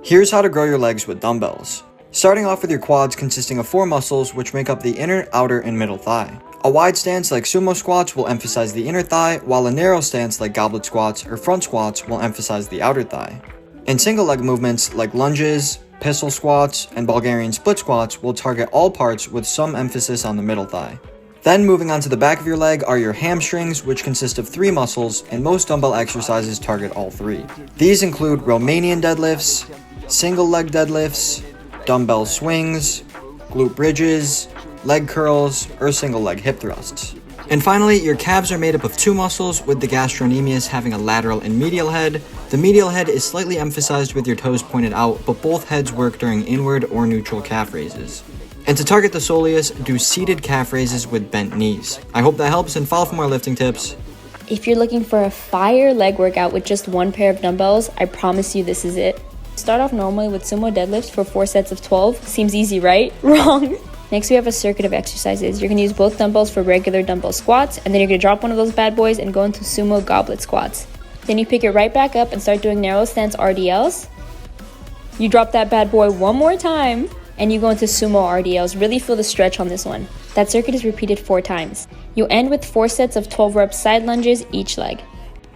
Here's how to grow your legs with dumbbells. Starting off with your quads consisting of 4 muscles which make up the inner, outer, and middle thigh. A wide stance like sumo squats will emphasize the inner thigh, while a narrow stance like goblet squats or front squats will emphasize the outer thigh. And single leg movements like lunges, pistol squats, and Bulgarian split squats will target all parts with some emphasis on the middle thigh. Then moving on to the back of your leg are your hamstrings, which consist of 3 muscles, and most dumbbell exercises target all 3. These include Romanian deadlifts, single leg deadlifts, dumbbell swings, glute bridges, leg curls, or single leg hip thrusts. And finally, your calves are made up of 2 muscles, with the gastrocnemius having a lateral and medial head. The medial head is slightly emphasized with your toes pointed out, but both heads work during inward or neutral calf raises. And to target the soleus, do seated calf raises with bent knees. I hope that helps, and follow for more lifting tips. If you're looking for a fire leg workout with just 1 pair of dumbbells, I promise you this is it. Start off normally with sumo deadlifts for 4 sets of 12. Seems easy, right? Wrong! Next we have a circuit of exercises. You're going to use both dumbbells for regular dumbbell squats, and then you're going to drop one of those bad boys and go into sumo goblet squats. Then you pick it right back up and start doing narrow stance RDLs. You drop that bad boy one more time, and you go into sumo RDLs. Really feel the stretch on this one. That circuit is repeated 4 times. You end with 4 sets of 12 rep side lunges each leg.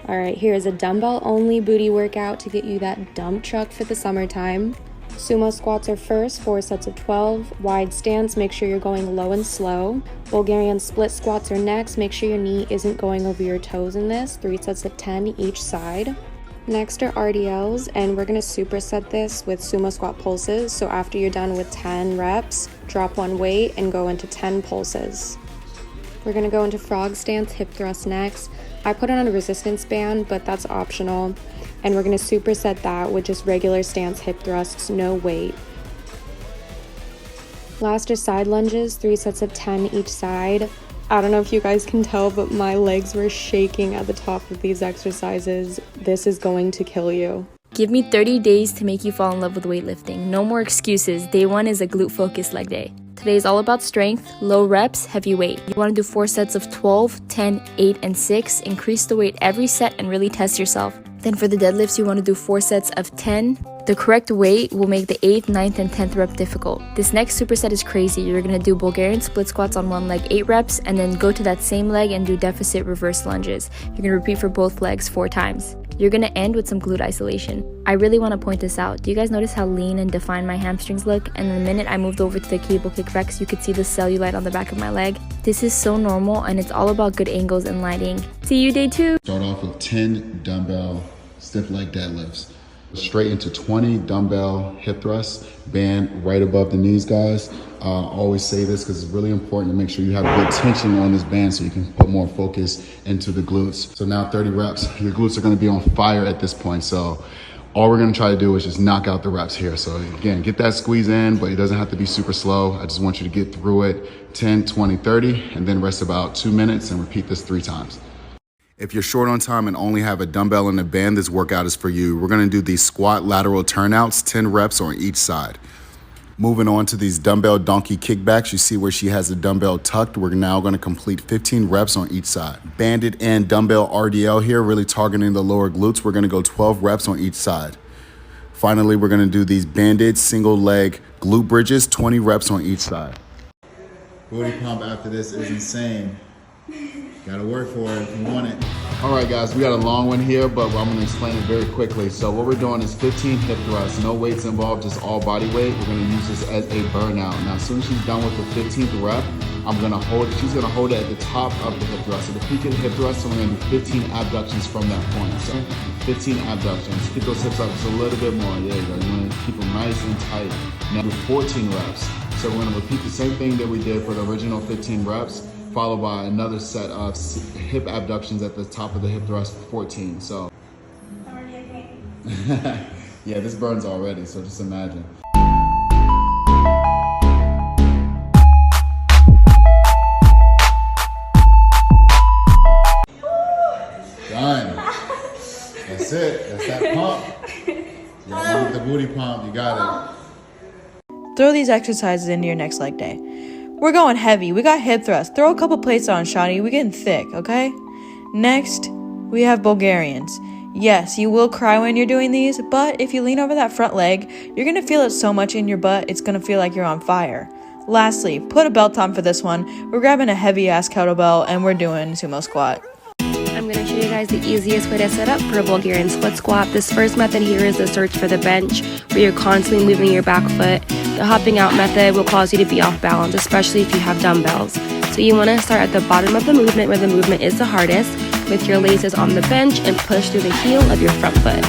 Alright, here is a dumbbell only booty workout to get you that dump truck for the summertime. Sumo squats are first, 4 sets of 12. Wide stance, make sure you're going low and slow. Bulgarian split squats are next. Make sure your knee isn't going over your toes in this. 3 sets of 10 each side. Next are RDLs, and we're going to superset this with sumo squat pulses. So after you're done with 10 reps, drop 1 weight and go into 10 pulses. We're going to go into frog stance hip thrust next. I put it on a resistance band, but that's optional. And we're going to superset that with just regular stance hip thrusts, no weight. Last are side lunges, 3 sets of 10 each side. I don't know if you guys can tell, but my legs were shaking at the top of these exercises. This is going to kill you. Give me 30 days to make you fall in love with weightlifting. No more excuses. Day 1 is a glute-focused leg day. Today is all about strength, low reps, heavy weight. You want to do 4 sets of 12, 10, 8, and 6. Increase the weight every set and really test yourself. Then for the deadlifts, you want to do 4 sets of 10. The correct weight will make the 8th, 9th, and 10th rep difficult. This next superset is crazy. You're going to do Bulgarian split squats on one leg 8 reps, and then go to that same leg and do deficit reverse lunges. You're going to repeat for both legs 4 times. You're going to end with some glute isolation. I really want to point this out. Do you guys notice how lean and defined my hamstrings look? And the minute I moved over to the cable kickbacks, you could see the cellulite on the back of my leg. This is so normal, and it's all about good angles and lighting. See you day 2. Start off with 10 dumbbell stiff leg deadlifts. Straight into 20 dumbbell hip thrusts, band right above the knees, guys. Always say this because it's really important to make sure you have good tension on this band so you can put more focus into the glutes. So now 30 reps, your glutes are gonna be on fire at this point. So all we're gonna try to do is just knock out the reps here. So again, get that squeeze in, but it doesn't have to be super slow. I just want you to get through it 10, 20, 30, and then rest about 2 minutes and repeat this 3 times. If you're short on time and only have a dumbbell and a band, this workout is for you. We're gonna do these squat lateral turnouts, 10 reps on each side. Moving on to these dumbbell donkey kickbacks, you see where she has the dumbbell tucked. We're now gonna complete 15 reps on each side. Banded and dumbbell RDL here, really targeting the lower glutes. We're gonna go 12 reps on each side. Finally, we're gonna do these banded single leg glute bridges, 20 reps on each side. Booty pump after this is insane. Gotta work for it if you want it. All right, guys, we got a long one here, but I'm gonna explain it very quickly. So what we're doing is 15 hip thrusts, no weights involved, just all body weight. We're gonna use this as a burnout. Now, as soon as she's done with the 15th rep, she's gonna hold it at the top of the hip thrust. So the peak of the hip thrust, so we're gonna do 15 abductions from that point. So 15 abductions. Keep those hips up just a little bit more. There you go. You wanna keep them nice and tight. Now do 14 reps. So we're gonna repeat the same thing that we did for the original 15 reps, followed by another set of hip abductions at the top of the hip thrust for 14. So, yeah, this burns already, so just imagine. Done. That's it. That's that pump. You want the booty pump, you got it. Throw these exercises into your next leg day. We're going heavy. We got hip thrust. Throw a couple plates on, Shawnee. We're getting thick, okay? Next, we have Bulgarians. Yes, you will cry when you're doing these, but if you lean over that front leg, you're going to feel it so much in your butt, it's going to feel like you're on fire. Lastly, put a belt on for this one. We're grabbing a heavy ass kettlebell and we're doing sumo squat. I'm going to show you guys the easiest way to set up for a Bulgarian split squat. This first method here is the search for the bench, where you're constantly moving your back foot. The hopping out method will cause you to be off balance, especially if you have dumbbells. So you want to start at the bottom of the movement where the movement is the hardest, with your laces on the bench, and push through the heel of your front foot.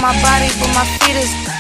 My body, but my feet is